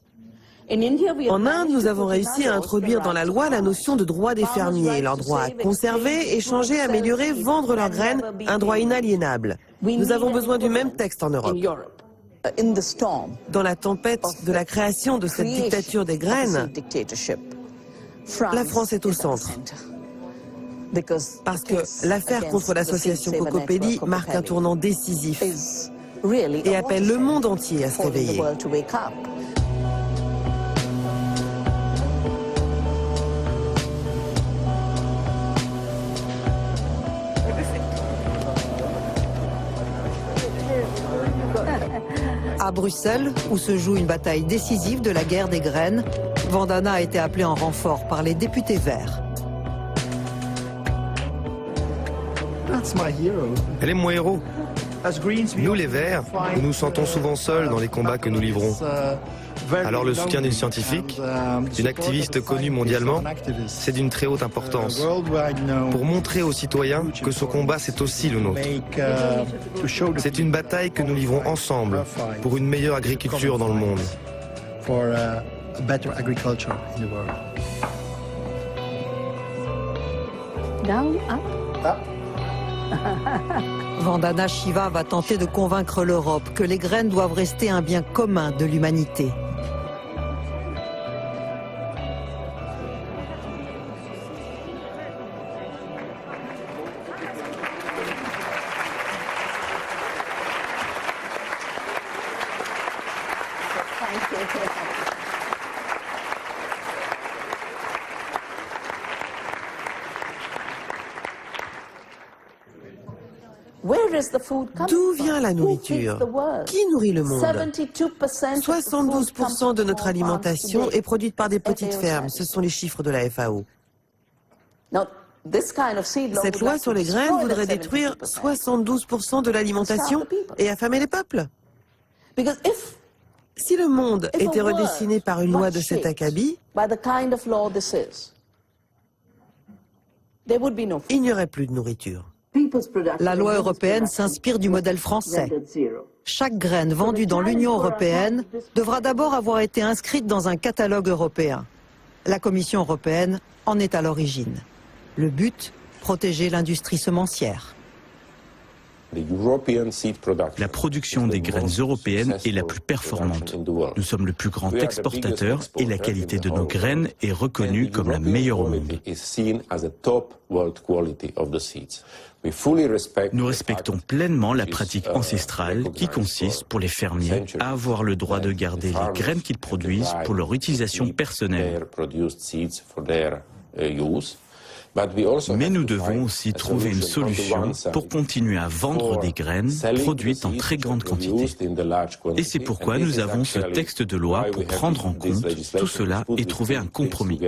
Speaker 5: En Inde, nous avons réussi à introduire dans la loi la notion de droit des fermiers, leur droit à conserver, échanger, améliorer, vendre leurs graines, un droit inaliénable. Nous avons besoin du même texte en Europe. Dans la tempête de la création de cette dictature des graines, la France est au centre. Parce que l'affaire contre l'association Cocopelli marque un tournant décisif et appelle le monde entier à se réveiller.
Speaker 1: À Bruxelles, où se joue une bataille décisive de la guerre des graines, Vandana a été appelée en renfort par les députés verts.
Speaker 20: Elle est mon héros. Nous les Verts, nous nous sentons souvent seuls dans les combats que nous livrons. Alors le soutien d'une scientifique, d'une activiste connue mondialement, c'est d'une très haute importance. Pour montrer aux citoyens que ce combat c'est aussi le nôtre. C'est une bataille que nous livrons ensemble pour une meilleure agriculture dans le monde.
Speaker 12: Down, up.
Speaker 1: Vandana Shiva va tenter de convaincre l'Europe que les graines doivent rester un bien commun de l'humanité.
Speaker 5: D'où vient la nourriture? Qui nourrit le monde? 72% de notre alimentation est produite par des petites fermes. Ce sont les chiffres de la FAO. Cette loi sur les graines voudrait détruire 72% de l'alimentation et affamer les peuples. Si le monde était redessiné par une loi de cet acabit, il n'y aurait plus de nourriture.
Speaker 1: La loi européenne s'inspire du modèle français. Chaque graine vendue dans l'Union européenne devra d'abord avoir été inscrite dans un catalogue européen. La Commission européenne en est à l'origine. Le but, protéger l'industrie semencière.
Speaker 21: La production des graines européennes est la plus performante. Nous sommes le plus grand exportateur et la qualité de nos graines est reconnue comme la meilleure au monde. Nous respectons pleinement la pratique ancestrale qui consiste pour les fermiers à avoir le droit de garder les graines qu'ils produisent pour leur utilisation personnelle. Mais nous devons aussi trouver une solution pour continuer à vendre des graines produites en très grande quantité. Et c'est pourquoi nous avons ce texte de loi pour prendre en compte tout cela et trouver un compromis.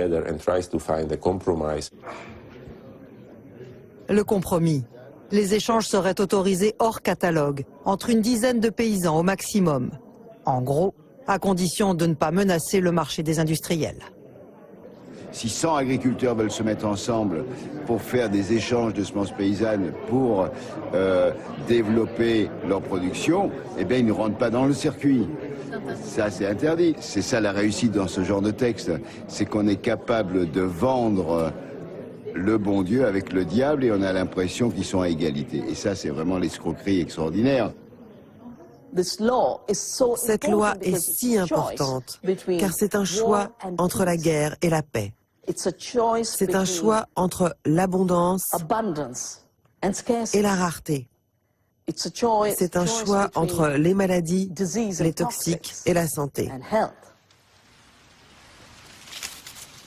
Speaker 1: Le compromis. Les échanges seraient autorisés hors catalogue, entre une dizaine de paysans au maximum. En gros, à condition de ne pas menacer le marché des industriels.
Speaker 22: Si 100 agriculteurs veulent se mettre ensemble pour faire des échanges de semences paysannes pour développer leur production, eh bien ils ne rentrent pas dans le circuit. Ça, c'est interdit. C'est ça la réussite dans ce genre de texte. C'est qu'on est capable de vendre le bon Dieu avec le diable et on a l'impression qu'ils sont à égalité. Et ça, c'est vraiment l'escroquerie extraordinaire.
Speaker 5: Cette loi est si importante car c'est un choix entre la guerre et la paix. C'est un choix entre l'abondance et la rareté. C'est un choix entre les maladies, les toxiques et la santé.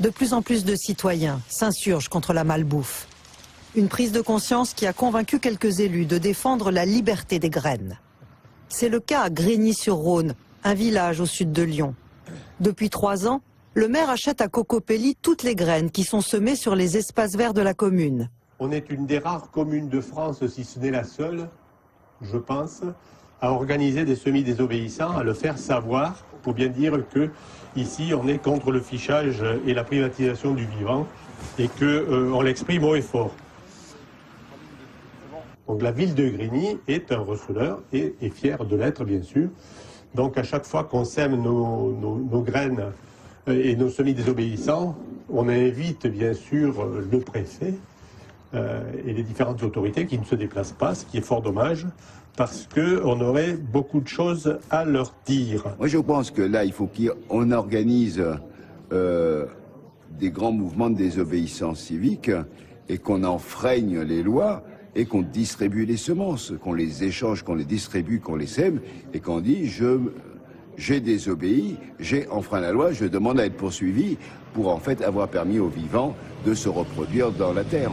Speaker 1: De plus en plus de citoyens s'insurgent contre la malbouffe. Une prise de conscience qui a convaincu quelques élus de défendre la liberté des graines. C'est le cas à Grigny-sur-Rhône, un village au sud de Lyon. Depuis 3 ans, le maire achète à Cocopelli toutes les graines qui sont semées sur les espaces verts de la commune.
Speaker 23: On est une des rares communes de France, si ce n'est la seule, je pense, à organiser des semis désobéissants, à le faire savoir, pour bien dire que ici on est contre le fichage et la privatisation du vivant et qu'on l'exprime haut et fort. Donc la ville de Grigny est un receleur et est fière de l'être, bien sûr. Donc à chaque fois qu'on sème nos graines et nos semis désobéissants, on invite bien sûr le préfet et les différentes autorités qui ne se déplacent pas, ce qui est fort dommage, parce qu'on aurait beaucoup de choses à leur dire.
Speaker 22: Moi je pense que là, il faut qu'on organise des grands mouvements de désobéissance civique et qu'on enfreigne les lois et qu'on distribue les semences, qu'on les échange, qu'on les distribue, qu'on les sème et qu'on dit j'ai désobéi, j'ai enfreint la loi, je demande à être poursuivi pour en fait avoir permis aux vivants de se reproduire dans la terre.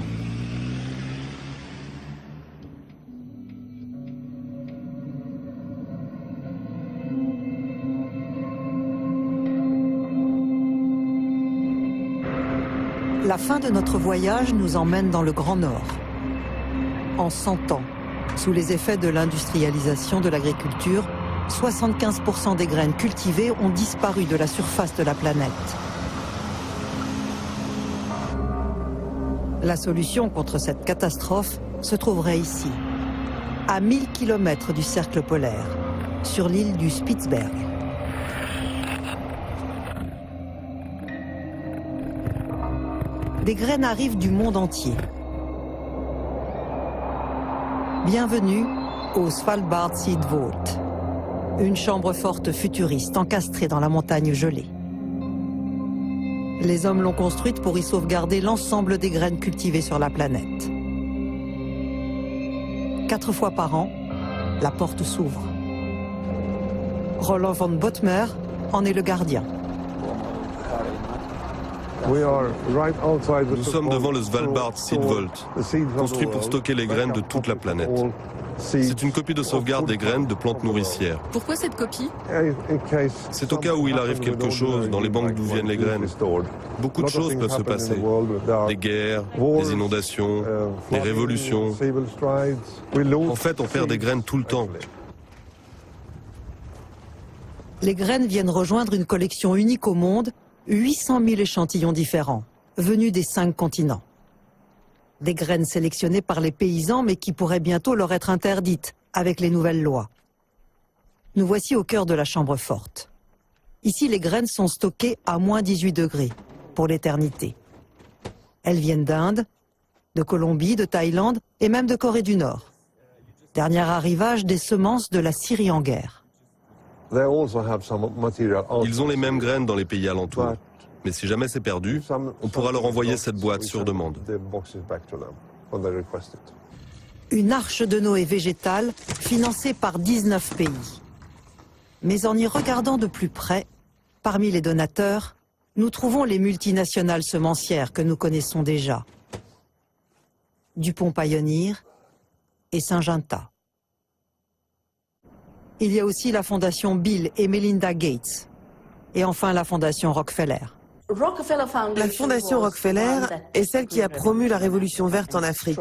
Speaker 1: La fin de notre voyage nous emmène dans le Grand Nord. En 100 ans, sous les effets de l'industrialisation de l'agriculture, 75% des graines cultivées ont disparu de la surface de la planète. La solution contre cette catastrophe se trouverait ici, à 1000 km du cercle polaire, sur l'île du Spitzberg. Des graines arrivent du monde entier. Bienvenue au Svalbard Seed Vault, une chambre forte futuriste encastrée dans la montagne gelée. Les hommes l'ont construite pour y sauvegarder l'ensemble des graines cultivées sur la planète. 4 fois par an, la porte s'ouvre. Roland von Bottmer en est le gardien.
Speaker 4: Nous sommes devant le Svalbard Seed Vault, construit pour stocker les graines de toute la planète. C'est une copie de sauvegarde des graines de plantes nourricières.
Speaker 6: Pourquoi cette copie?
Speaker 4: C'est au cas où il arrive quelque chose dans les banques d'où viennent les graines. Beaucoup de choses peuvent se passer. Des guerres, des inondations, des révolutions. En fait, on perd des graines tout le temps.
Speaker 1: Les graines viennent rejoindre une collection unique au monde, 800 000 échantillons différents, venus des 5 continents. Des graines sélectionnées par les paysans, mais qui pourraient bientôt leur être interdites avec les nouvelles lois. Nous voici au cœur de la chambre forte. Ici, les graines sont stockées à moins 18 degrés, pour l'éternité. Elles viennent d'Inde, de Colombie, de Thaïlande et même de Corée du Nord. Dernier arrivage des semences de la Syrie en guerre.
Speaker 4: Ils ont les mêmes graines dans les pays alentours. Mais si jamais c'est perdu, on pourra leur envoyer cette boîte sur demande.
Speaker 1: Une arche de Noé végétale financée par 19 pays. Mais en y regardant de plus près, parmi les donateurs, nous trouvons les multinationales semencières que nous connaissons déjà. DuPont Pioneer et Syngenta. Il y a aussi la fondation Bill et Melinda Gates. Et enfin la fondation Rockefeller.
Speaker 5: La fondation Rockefeller est celle qui a promu la révolution verte en Afrique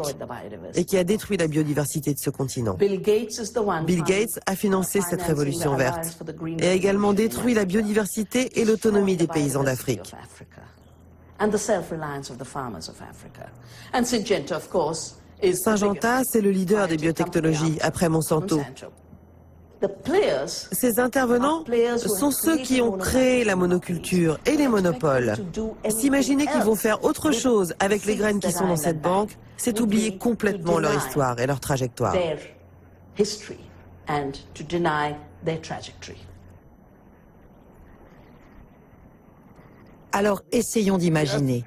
Speaker 5: et qui a détruit la biodiversité de ce continent. Bill Gates a financé cette révolution verte et a également détruit la biodiversité et l'autonomie des paysans d'Afrique. Syngenta, c'est le leader des biotechnologies après Monsanto. Ces intervenants sont ceux qui ont créé la monoculture et les monopoles. S'imaginer qu'ils vont faire autre chose avec les graines qui sont dans cette banque, c'est oublier complètement leur histoire et leur trajectoire.
Speaker 1: Alors essayons d'imaginer.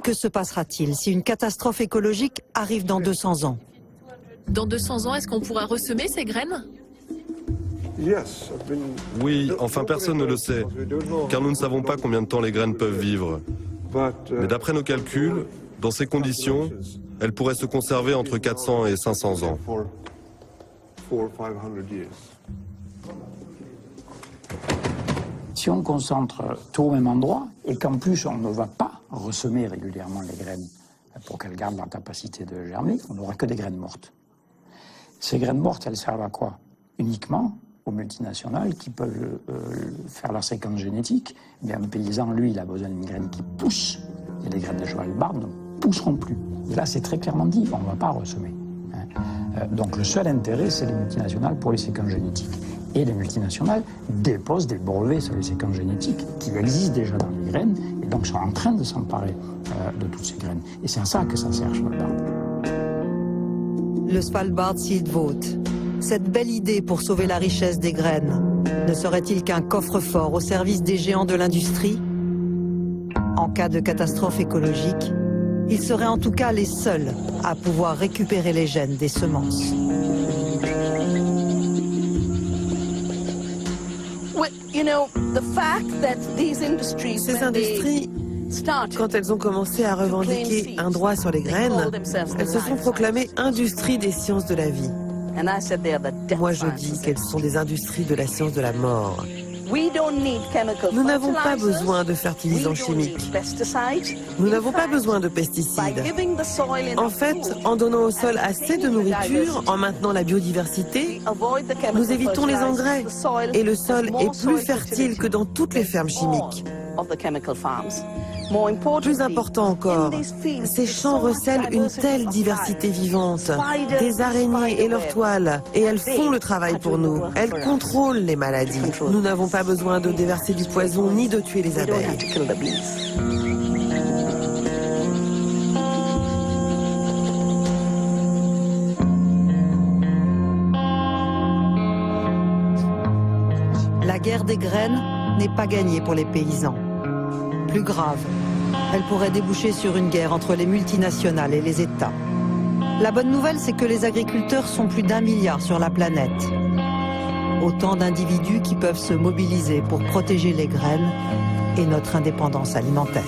Speaker 1: Que se passera-t-il si une catastrophe écologique arrive dans 200 ans?
Speaker 6: Dans 200 ans, est-ce qu'on pourra ressemer ces graines?
Speaker 4: Oui, enfin personne ne le sait, car nous ne savons pas combien de temps les graines peuvent vivre. Mais d'après nos calculs, dans ces conditions, elles pourraient se conserver entre 400 et 500 ans.
Speaker 13: Si on concentre tout au même endroit et qu'en plus on ne va pas ressemer régulièrement les graines pour qu'elles gardent leur capacité de germer, on n'aura que des graines mortes. Ces graines mortes, elles servent à quoi? Uniquement aux multinationales qui peuvent faire leur séquence génétique. Mais un paysan, lui, il a besoin d'une graine qui pousse. Et les graines de Svalbard ne pousseront plus. Et là, c'est très clairement dit, on ne va pas ressemer. Donc le seul intérêt, c'est les multinationales pour les séquences génétiques. Et les multinationales déposent des brevets sur les séquences génétiques qui existent déjà dans les graines et donc sont en train de s'emparer de toutes ces graines. Et c'est à ça que ça sert Svalbard.
Speaker 1: Le Svalbard Seed Vault. Cette belle idée pour sauver la richesse des graines, ne serait-il qu'un coffre-fort au service des géants de l'industrie? En cas de catastrophe écologique, ils seraient en tout cas les seuls à pouvoir récupérer les gènes des semences.
Speaker 5: Ces industries, quand elles ont commencé à revendiquer un droit sur les graines, elles se sont proclamées industries des sciences de la vie. Moi, je dis qu'elles sont des industries de la science de la mort. Nous n'avons pas besoin de fertilisants chimiques. Nous n'avons pas besoin de pesticides. En fait, en donnant au sol assez de nourriture, en maintenant la biodiversité, nous évitons les engrais et le sol est plus fertile que dans toutes les fermes chimiques. Plus important encore, ces champs recèlent une telle diversité vivante, des araignées et leurs toiles, et elles font le travail pour nous. Elles contrôlent les maladies. Nous n'avons pas besoin de déverser du poison ni de tuer les abeilles.
Speaker 1: La guerre des graines n'est pas gagnée pour les paysans. Plus grave, elle pourrait déboucher sur une guerre entre les multinationales et les États. La bonne nouvelle, c'est que les agriculteurs sont plus d'1 milliard sur la planète. Autant d'individus qui peuvent se mobiliser pour protéger les graines et notre indépendance alimentaire.